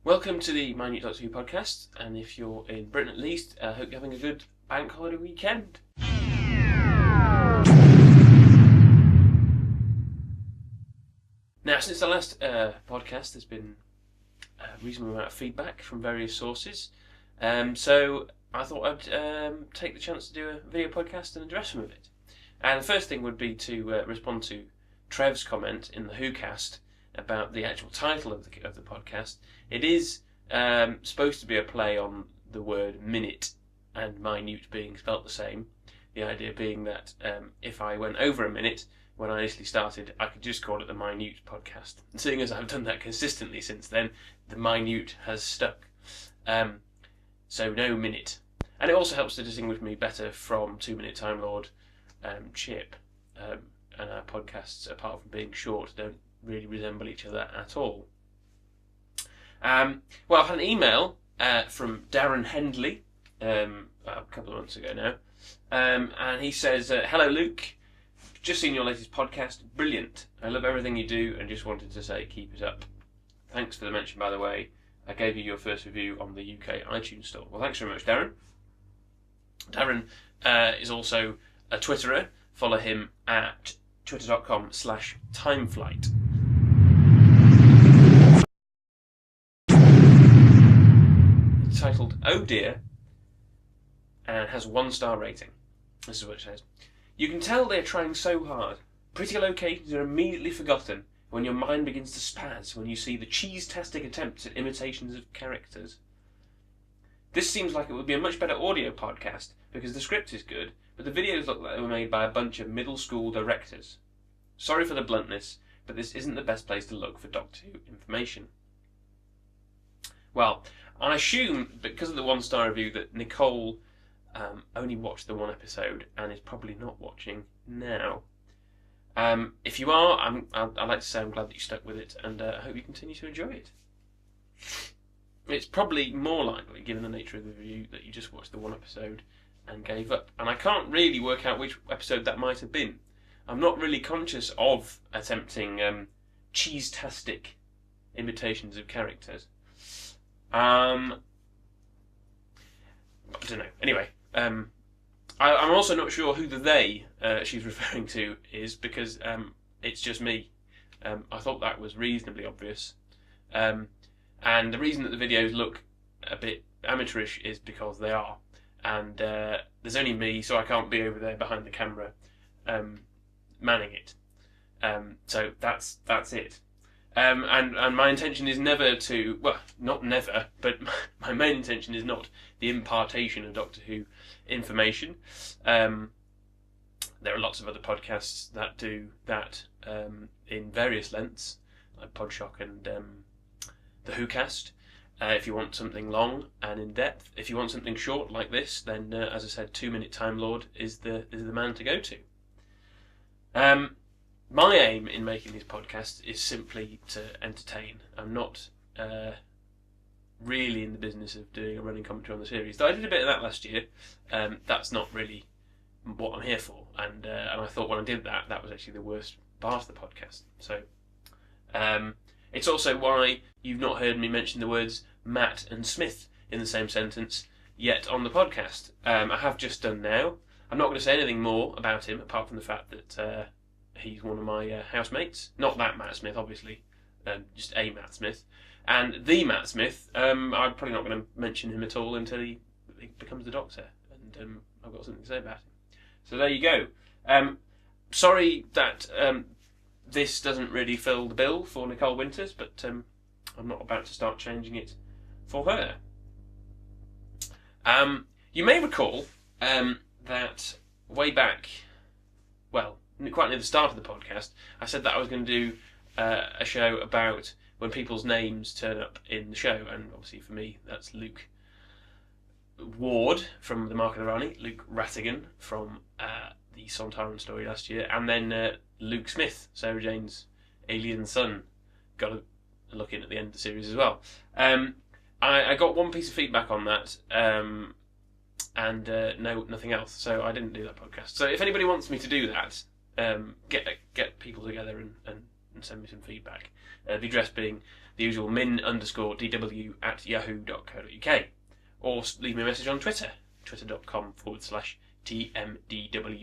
Welcome to the Minute Doctor Who podcast, and if you're in Britain at least, I hope you're having a good bank holiday weekend. Now, since the last podcast, there's been a reasonable amount of feedback from various sources, so I thought I'd take the chance to do a video podcast and address some of it. And the first thing would be to respond to Trev's comment in the Who cast about the actual title of the podcast. It is supposed to be a play on the word minute and minute being spelt the same. The idea being that if I went over a minute when I initially started, I could just call it the Minute podcast. And seeing as I've done that consistently since then, the minute has stuck. So no minute. And it also helps to distinguish me better from 2 Minute Time Lord Chip. And our podcasts, apart from being short, don't really resemble each other at all. Well, I've had an email from Darren Hendley a couple of months ago now, and he says, "Hello Luke, just seen your latest podcast, brilliant. I love everything you do and just wanted to say keep it up. Thanks for the mention, by the way. I gave you your first review on the UK iTunes store." Well, thanks very much, Darren. Darren is also a Twitterer. Follow him at twitter.com/timeflight. It's titled "Oh Dear" and has a 1-star rating. This is what it says. "You can tell they're trying so hard. Pretty locations are immediately forgotten when your mind begins to spaz when you see the cheese-tastic attempts at imitations of characters. This seems like it would be a much better audio podcast because the script is good, but the videos look like they were made by a bunch of middle school directors. Sorry for the bluntness, but this isn't the best place to look for Doctor Who information." Well, I assume, because of the 1-star review, that Nicole only watched the one episode and is probably not watching now. If you are, I'd like to say I'm glad that you stuck with it, and I hope you continue to enjoy it. It's probably more likely, given the nature of the review, that you just watched the one episode and gave up. And I can't really work out which episode that might have been. I'm not really conscious of attempting cheese-tastic imitations of characters. I don't know. Anyway, I'm also not sure who the they she's referring to is, because it's just me. I thought that was reasonably obvious. And the reason that the videos look a bit amateurish is because they are. And there's only me, so I can't be over there behind the camera manning it. So that's it. And my intention is never to, well, not never, but my main intention is not the impartation of Doctor Who information. There are lots of other podcasts that do that in various lengths, like Podshock and the Who cast. If you want something long and in depth, if you want something short like this, then as I said, 2 Minute Time Lord is the man to go to. My aim in making these podcasts is simply to entertain. I'm not really in the business of doing a running commentary on the series. Though I did a bit of that last year. That's not really what I'm here for. And I thought when I did that, that was actually the worst part of the podcast. So it's also why you've not heard me mention the words Matt and Smith in the same sentence yet on the podcast. I have just done now. I'm not going to say anything more about him apart from the fact that he's one of my housemates. Not that Matt Smith, obviously, just a Matt Smith. And the Matt Smith, I'm probably not going to mention him at all until he becomes the Doctor. And I've got something to say about him. So there you go. Sorry that this doesn't really fill the bill for Nicole Winters, but I'm not about to start changing it for her. You may recall that way back, well, quite near the start of the podcast, I said that I was going to do a show about when people's names turn up in the show, and obviously for me that's Luke Ward from The Mark of the Rani, Luke Rattigan from the Sontaran story last year, and then Luke Smith, Sarah Jane's alien son. Got a look in at the end of the series as well. I got one piece of feedback on that, and nothing else, so I didn't do that podcast. So if anybody wants me to do that, get people together and send me some feedback. The address being the usual min_DW@yahoo.co.uk, or leave me a message on Twitter, twitter.com/TMDWP.